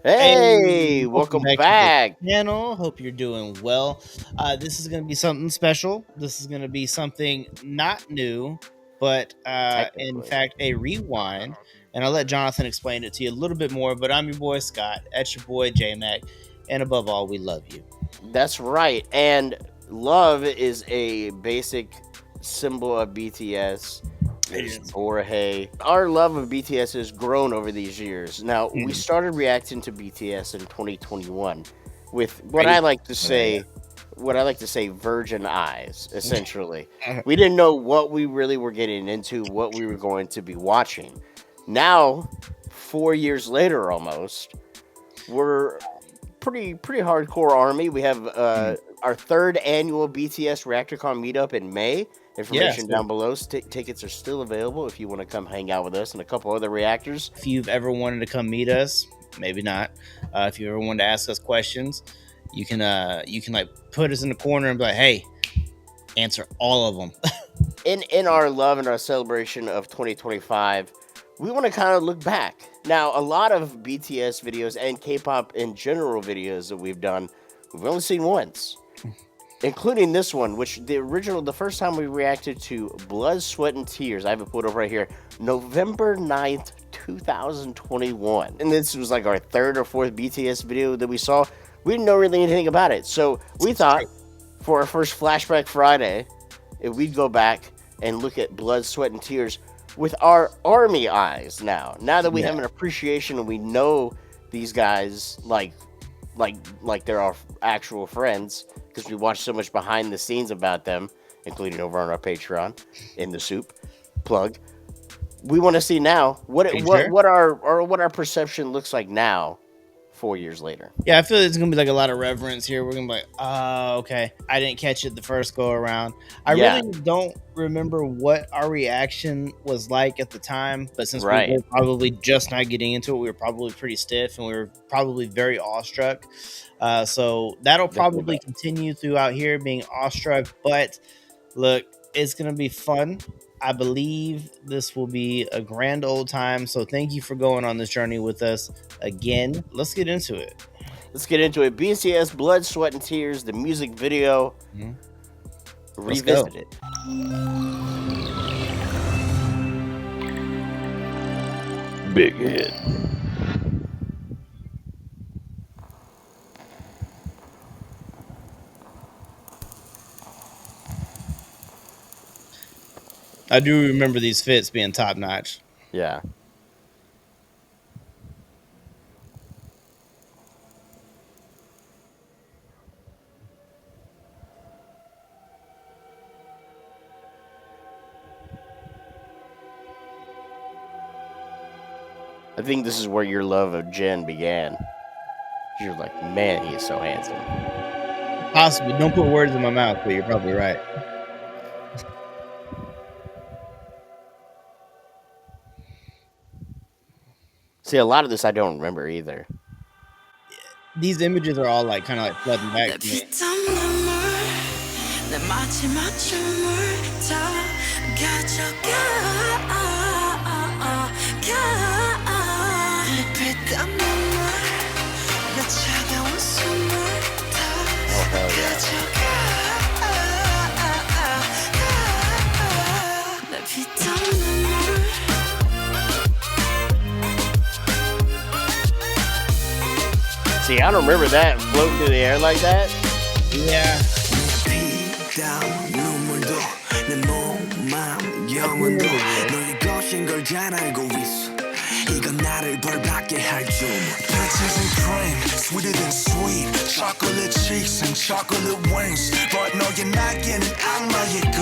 Hey, Hey, welcome welcome back to the back. channel. Hope you're doing well. This is going to be something special. This is going to be something not new, but in Technically, fact, a rewind. And I'll let Jonathan explain it to you a little bit more. But I'm your boy Scott. That's your boy J Mac. And above all, we love you. that's right. And love is a basic symbol of BTS. It There's is. Borhe. Our love of BTS has grown over these years. Now, we Mhm. started reacting to BTS in 2021 with Crazy. Yeah. what I like to say virgin eyes, essentially. Yeah. We didn't know what we really were getting into, what we were going to be watching. Now, 4 years later almost, we're pretty hardcore army. We have Mhm. our third annual BTS ReactorCon meetup in May. Yeah. Information So down below. Tickets are still available if you want to come hang out with us and a couple other reactors. if you've ever wanted to come meet us, maybe not. If you ever wanted to ask us questions, you can like put us in the corner and be like, hey, answer all of them. In our love and our celebration of 2025, we want to kind of look back. Now, a lot of BTS videos and K-pop in general videos that we've done, we've only seen once, including this one, which the first time we reacted to Blood, Sweat, and Tears, I have it pulled up right here, November 9th, 2021. And this was like our third or fourth BTS video that we saw. We didn't know really anything about it. So we thought for our first Flashback Friday, if we'd go back and look at Blood, Sweat, and Tears with our army eyes now that we Yeah. have an appreciation and we know these guys like they're our actual friends because we watch so much behind the scenes about them, including over on our Patreon in the soup plug. We want to see now what Are it, you sure? what our perception looks like now, 4 years later. Yeah, I feel it's gonna be like a lot of reverence here. We're gonna be like, oh, okay. I didn't catch it the first go around. I Yeah, really don't remember what our reaction was like at the time, but since we right. were probably just not getting into it, we were probably pretty stiff and we were probably very awestruck. So that'll Definitely probably continue throughout here being awestruck. But look, it's gonna be fun. I believe this will be a grand old time. So thank you for going on this journey with us again. Let's get into it. Let's get into it. BCS Blood, Sweat, and Tears, the music video, Mhm. Let's go. revisited. Big hit. I do remember these fits being top notch. Yeah. I think this is where your love of Jen began. You're like, man, he is so handsome. Possibly. Don't put words in my mouth, but you're probably right. See, a lot of this I don't remember either. These images are all like kind of like flooding back 내 to me. 피땀 눈물 내 마지막 춤을 다 가져가 내 피땀 눈물 내 차가운 숨을 다 Oh hell yeah. 가져가 내 피땀 눈물 See, I don't remember that floating through the air like that. Yeah. 피땀 눈물도 내 몸, 마음, I do 영혼도 remember this. 너의 것인 걸 잘 알고 있어 이건 나를 벌받게 할 줄 Bitches and cream, sweeter than sweet Chocolate cheeks and chocolate wings But 너의 날개는 악마의 걸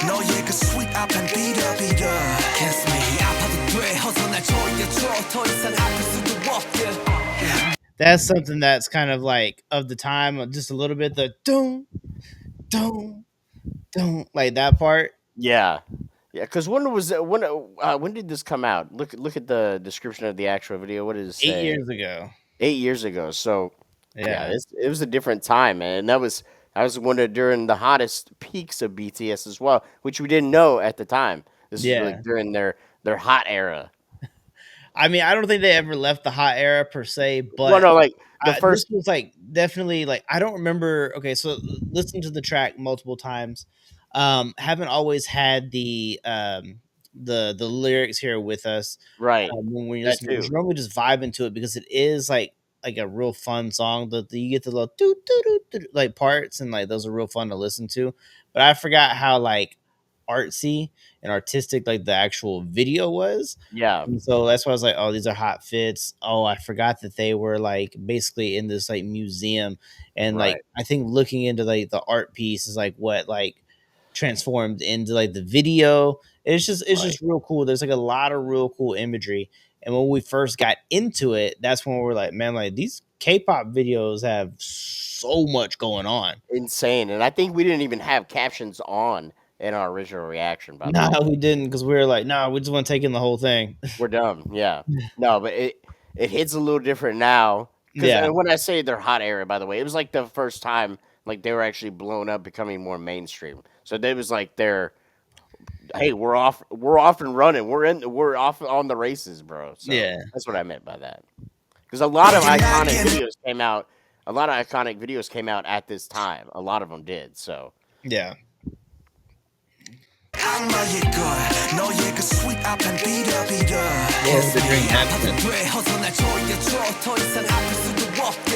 너의 그 sweet 앞엔 비려비려 Kiss me 아파도 돼 어서 날 조여줘 더 이상 아플 수도 없게 That's something that's kind of like of the time, just a little bit. The don't, like that part. Yeah. Yeah, because when did this come out? Look at the description of the actual video. What does it 8 say? years ago. 8 years ago. So yeah, Yeah. it was a different time, man. And that was one of during the hottest peaks of BTS as well, which we didn't know at the time. This is really Yeah. during their hot era. I mean, I don't think they ever left the hot era per se, Well, but no, like the this first, was like definitely like I don't remember. Okay, so listen to the track multiple times. Haven't always had the lyrics here with us right? when That we're too. just normally just vibing to it because it is like a real fun song. The you get the little doo, doo, doo, doo, like parts and like those are real fun to listen to. But I forgot how like artsy and artistic like the actual video was. Yeah, And so that's why I was like, oh, these are hot fits. Oh, I forgot that they were like basically in this like museum. And like right. I think looking into like the art piece is like what like transformed into like the video. It's Right. just real cool. There's like a lot of real cool imagery. And when we first got into it, that's when we were like, man, like these K-pop videos have so much going on. Insane. And I think we didn't even have captions on in our original reaction, by the Nah, way. we didn't because we were like, nah, we just want to take in the whole thing. We're dumb. Yeah. No, but it hits a little different now. Because Yeah. when I say they're hot era, by the way, it was like the first time like they were actually blown up, becoming more mainstream. So it was like they're, hey, we're off and running. We're off on the races, bro. So Yeah. that's what I meant by that. Because a lot of iconic videos came out. A lot of iconic videos came out at this time. A lot of them did. So Yeah. 악마의 걸 너의 그 sweet 앞엔 비려비려 Yeah, the green accent. 돼 어서 날 조여줘 더 이상 아플 수도 없게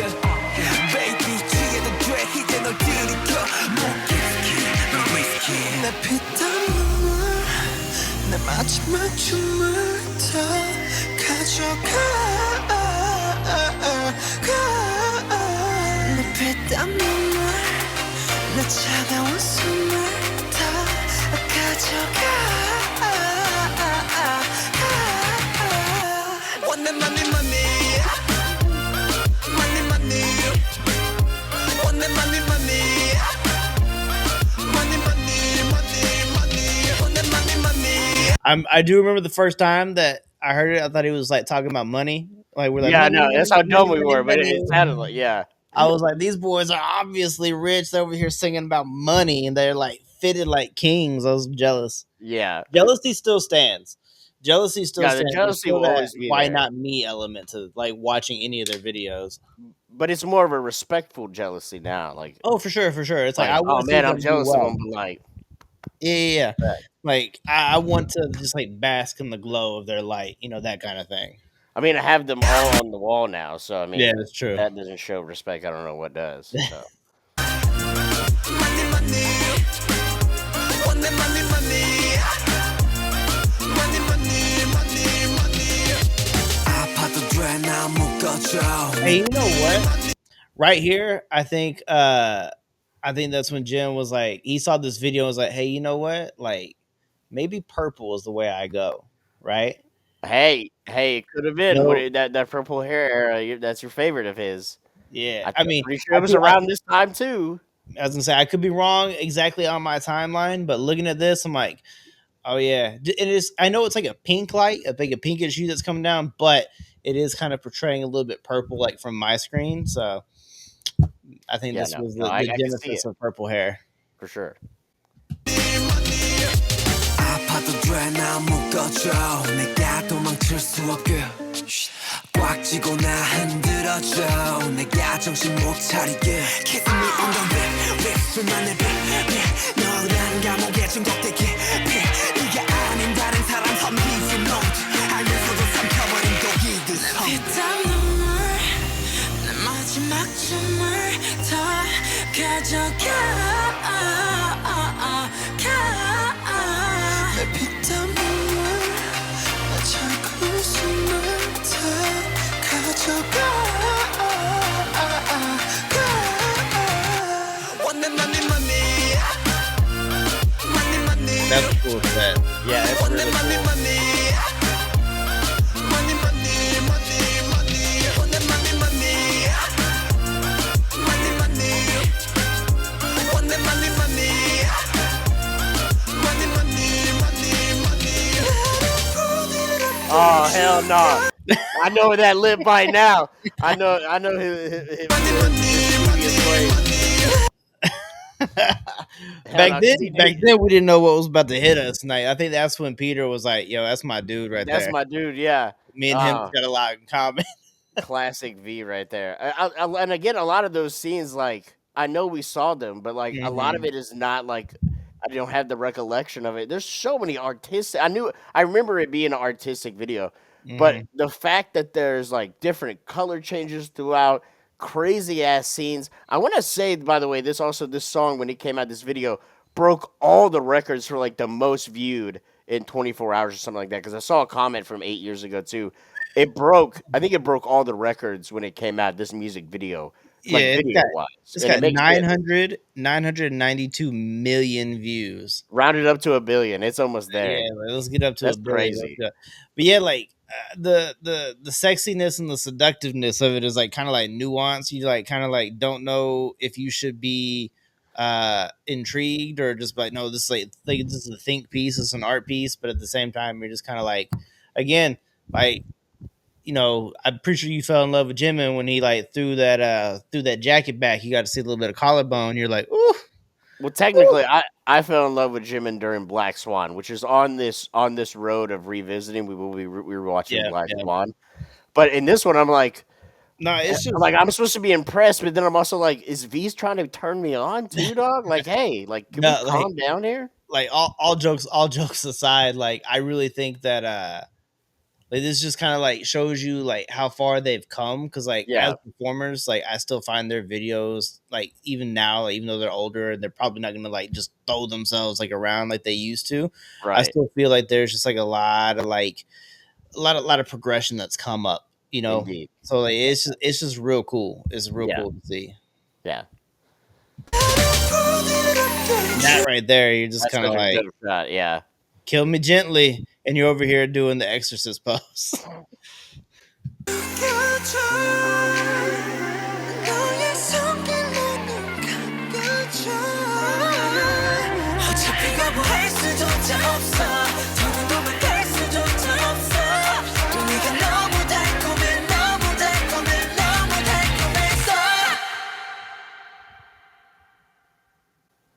Baby 취해도 돼 이제 널 들이켜 목있게 널 위스키 내 피땀 눈물 내 마지막 춤을 다 가져가 내 피땀 눈물 내 차가운 숨을 다 가져가 Want that money money money money Want that money money money money money money Want that money money I do remember the first time that I heard it. I thought he was like talking about money. Like we're like, yeah, no, that's how dumb we money, were. But it sounded money. like, yeah, I was like, these boys are obviously rich. They're over here singing about money, and they're like fitted like kings. I was jealous. yeah, Jealousy still stands. Jealousy still yeah. The stands. There's jealousy still will that always be why there, not me element to like watching any of their videos. but it's more of a respectful jealousy now. Oh, for sure, for sure. It's like Like, I oh want to see man, I'm them do jealous of well. them, but like, Yeah, yeah, yeah. right. Like I want to just like bask in the glow of their light, that kind of thing. I mean, I have them all on the wall now, so I Yeah, mean, that's true. that doesn't show respect. I don't know what does. So money money Want that money money money money money money 아파도 돼 나 묶어줘 Hey, you know what? Right here, I think that's when Jim was like, he saw this video and was like, hey, you know what? Like, maybe purple is the way I go, right? hey, it could have been No, that purple hair era. That's your favorite of his. yeah. I'm I mean, pretty sure it was around this time too. I was gonna say I could be wrong exactly on my timeline, but looking at this, I'm like, oh yeah. It is. I know it's like a pink light, like a pinkish hue that's coming down, but it is kind of portraying a little bit purple, like from my screen. So I think Yeah, this was no, the I can see genesis it of purple hair. for sure. 아파도 돼 나 묶어줘 내가 도망칠 수 없게 꽉 쥐고 나 흔들어줘 내가 정신 못 차리게 Kiss me on the lip 립술만의 빛 너라는 감옥에 중독되게 네가 아닌 다른 사람 섬기지 note 알면서도 삼켜버린 독이듯 피땀 눈물 내 마지막 춤을 다 가져가 내 피땀 눈물 내 차가운 숨을 다 가져가 Want that money money money money That's cool with that. Yeah, it's Want really that money cool. money money money money money Want that money money money money Want that money money money money money money Oh hell no! I know that lip by now. I know his previous ways. Hell no, 'cause back then we didn't know what was about to hit us tonight. I think that's when Peter was like, "Yo, that's my dude right that's there." my dude. Yeah. Me and him got a lot in common. Classic V right there. And again, a lot of those scenes, like I know we saw them, but like a lot of Mhm. it is not like I don't have the recollection of it. There's so many artistic. I remember it being an artistic video, but Mhm. the fact that there's like different color changes throughout, crazy ass scenes. I want to say, by the way, this song when it came out, this video broke all the records for like the most viewed in 24 hours or something like that. Because I saw a comment from 8 years ago too. It broke. I think it broke all the records when it came out. This music video, like Yeah, video wise, it's and it got makes sense. 992 million views. Rounded up to a billion. It's almost there. Yeah, let's get up to a That's billion. crazy. But yeah, like the sexiness and the seductiveness of it is like kind of like nuance. You like kind of like don't know if you should be intrigued or just like no, this is like this is a think piece, it's an art piece, but at the same time you're just kind of like again like I'm pretty sure you fell in love with Jimin when he like threw that jacket back. You got to see a little bit of collarbone. You're like, ooh, Well, technically, I fell in love with Jimin during Black Swan, which is on this road of revisiting. We were watching yeah, Black yeah. Swan, but in this one, No, it's I'm just like I'm supposed to be impressed, but then I'm also like, is V's trying to turn me on too, dog? Like, hey, like, can we no, calm down here? like all jokes aside, like I really think that like this just kind of like shows you like how far they've come because like as Yeah, performers, like I still find their videos like even now, like, even though they're older, they're probably not gonna like just throw themselves like around like they used to. I right. still feel like there's just like a lot of like a lot of progression that's come up, you know. Indeed. So like it's just real cool. It's real Yeah, cool to see. yeah. And that right there, you're just That's kind of such a like dope shot. Yeah. kill me gently, and you're over here doing the exorcist pose.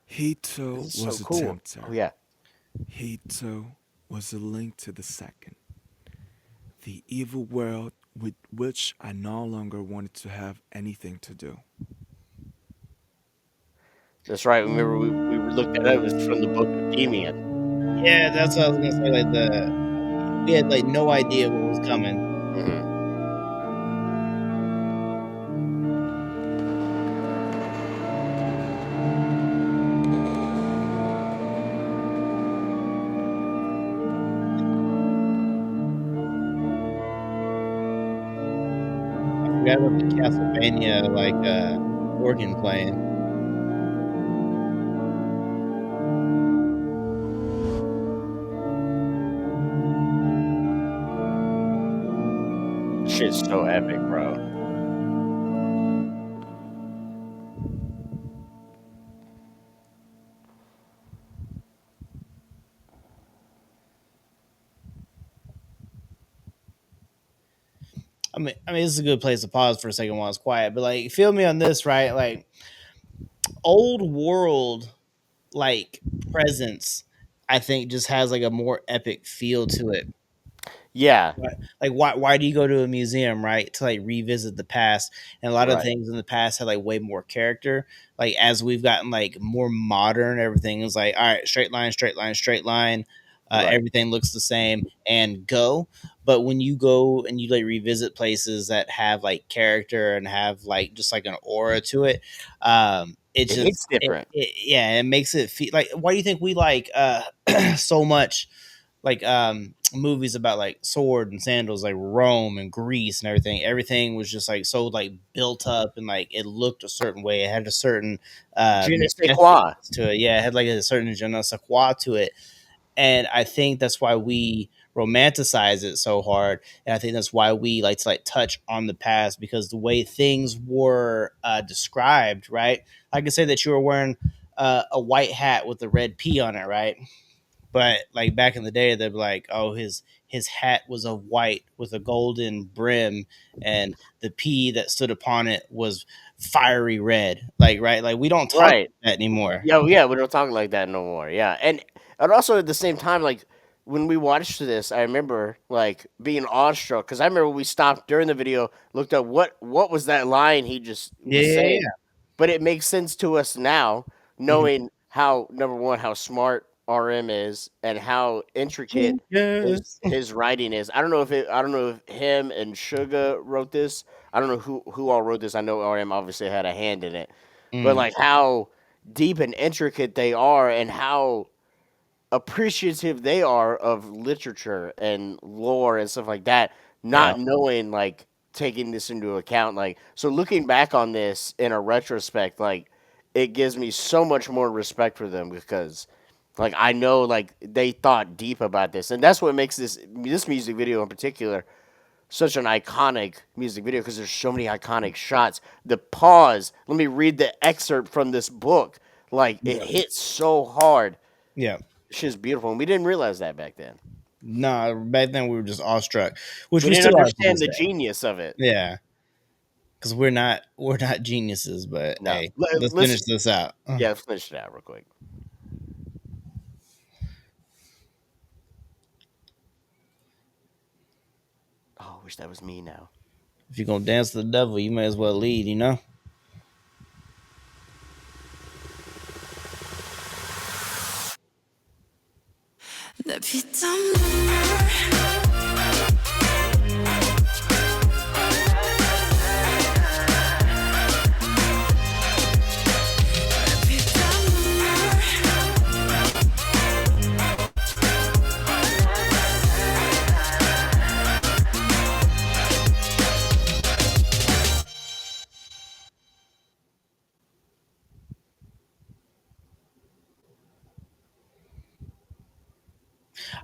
He too This is was so a cool. tempter. Oh yeah. He too was a link to the second, the evil world with which I no longer wanted to have anything to do. That's right. Remember we looked at it. It was from the book of Demian. Yeah, that's what I was gonna say. Like we had like no idea what was coming. Hmm. I forgot about the Castlevania like organ playing. Shit's so epic, bro. I mean, this is a good place to pause for a second while it's quiet. But like, feel me on this, right? Like, old world like presence, I think just has like a more epic feel to it. Yeah. Like why do you go to a museum, right, to like revisit the past? And a lot of Right. things in the past had like way more character. Like as we've gotten like more modern, everything is like all right, straight line, straight line, straight line. Right. Everything looks the same and go. But when you go and you like revisit places that have like character and have like just like an aura to it, it It hits just different. yeah, it makes it feel like. Why do you think we like so much like movies about like sword and sandals, like Rome and Greece and everything was just like so like built up and like it looked a certain way, it had a certain Je ne sais quoi. majesticness to it. Yeah, it had like a certain je ne sais quoi to it. And I think that's why we romanticize it so hard, and I think that's why we like to like touch on the past, because the way things were described, right? I could say that you were wearing a white hat with a red P on it, right? But like back in the day, they'd be like, "Oh, his hat was of white with a golden brim, and the P that stood upon it was fiery red. Like, right? Like, we don't talk like Right. that anymore. Yeah, we don't talk like that no more. Yeah, and also at the same time, like when we watched this, I remember like being awestruck because I remember we stopped during the video, looked up what was that line he just was Yeah. saying, but it makes sense to us now, Mhm. knowing how number one how smart RM is and how intricate Genius. his writing is. I don't know if him and Suga wrote this. I don't know who all wrote this. I know RM obviously had a hand in it, but Mm, like how deep and intricate they are and how appreciative they are of literature and lore and stuff like that, yeah. not knowing like taking this into account. Like so looking back on this in a retrospect, like it gives me so much more respect for them because like I know like they thought deep about this. And that's what makes this music video in particular such an iconic music video because there's so many iconic shots. The pause. Let me read the excerpt from this book. Like it Yeah. hits so hard. Yeah. Shit's beautiful, and we didn't realize that back then. Nah, back then we were just awestruck, which We we didn't still are to understand this the day. genius of it. Yeah, because we're not geniuses, but No, hey, let's let's finish this out. yeah, let's finish it out real quick. Oh, I wish that was me now. If you're gonna dance to the devil, you may as well lead, you know? 내 피땀 눈물 내 피땀 눈물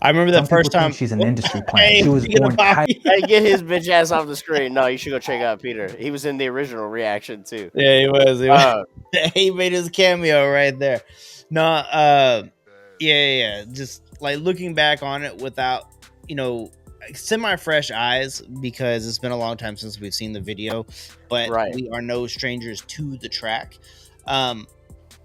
I remember Some the first people time. think she's an industry plant. Hey, She was speaking of born Bobby. Hey, get his bitch ass off the screen. No, you should go check out Peter. He was in the original reaction too. Yeah, he was. He was. Uh, He made his cameo right there. No, yeah. Just like looking back on it without, semi fresh eyes because it's been a long time since we've seen the video, but Right. we are no strangers to the track.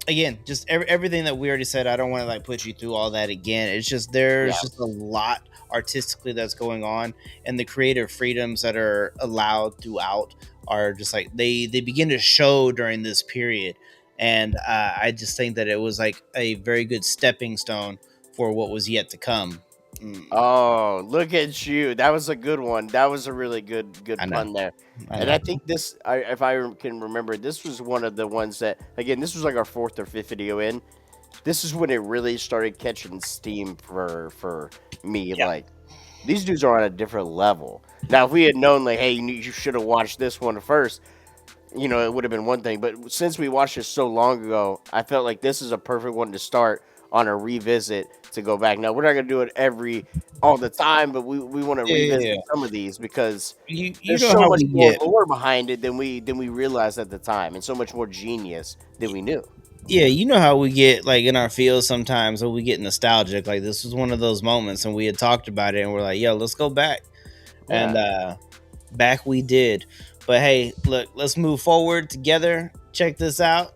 Again, just everything that we already said. I don't want to like put you through all that again. It's just there's Yeah. just a lot artistically that's going on, and the creative freedoms that are allowed throughout are just like they begin to show during this period. And I just think that it was like a very good stepping stone for what was yet to come. Oh, look at you. That was a good one. That was a really good I know. pun there. And I think this, if I can remember, this was one of the ones that, again, this was like our fourth or fifth video in. This is when it really started catching steam for me. Yeah. Like, these dudes are on a different level. Now, if we had known, like, hey, you should have watched this one first, it would have been one thing. But since we watched it so long ago, I felt like this is a perfect one to start on a revisit to go back. Now, we're not going to do it all the time, but we want to revisit some of these because you there's know so how much we more get. lore behind it than we realized at the time, and so much more genius than we knew. Yeah, you know how we get like in our fields sometimes when we get nostalgic. Like this was one of those moments, and we had talked about it, and we're like, "Yo, let's go back," and back we did. But hey, look, let's move forward together. Check this out.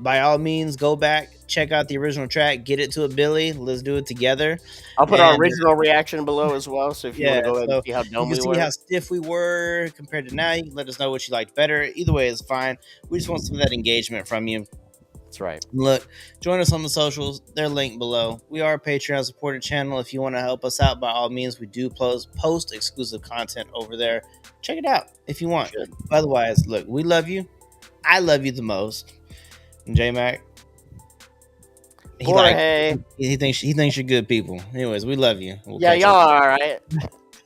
By all means, go back, check out the original track, get it to a Billy. Let's do it together. I'll put our And, original reaction below as well, so if you want to go ahead and see how you dumb can we see were. how stiff we were compared to now. You can let us know what you liked better. Either way is fine. We just want some of that engagement from you. That's right. Look, join us on the socials. They're linked below. We are a Patreon supported channel. If you want to help us out, by all means, we do post exclusive content over there. Check it out if you want. Good. Otherwise, look, we love you. I love you the most. And J Mac, he thinks you're good people. Anyways, we love you. We'll Yeah, catch y'all up. are all right.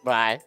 Bye.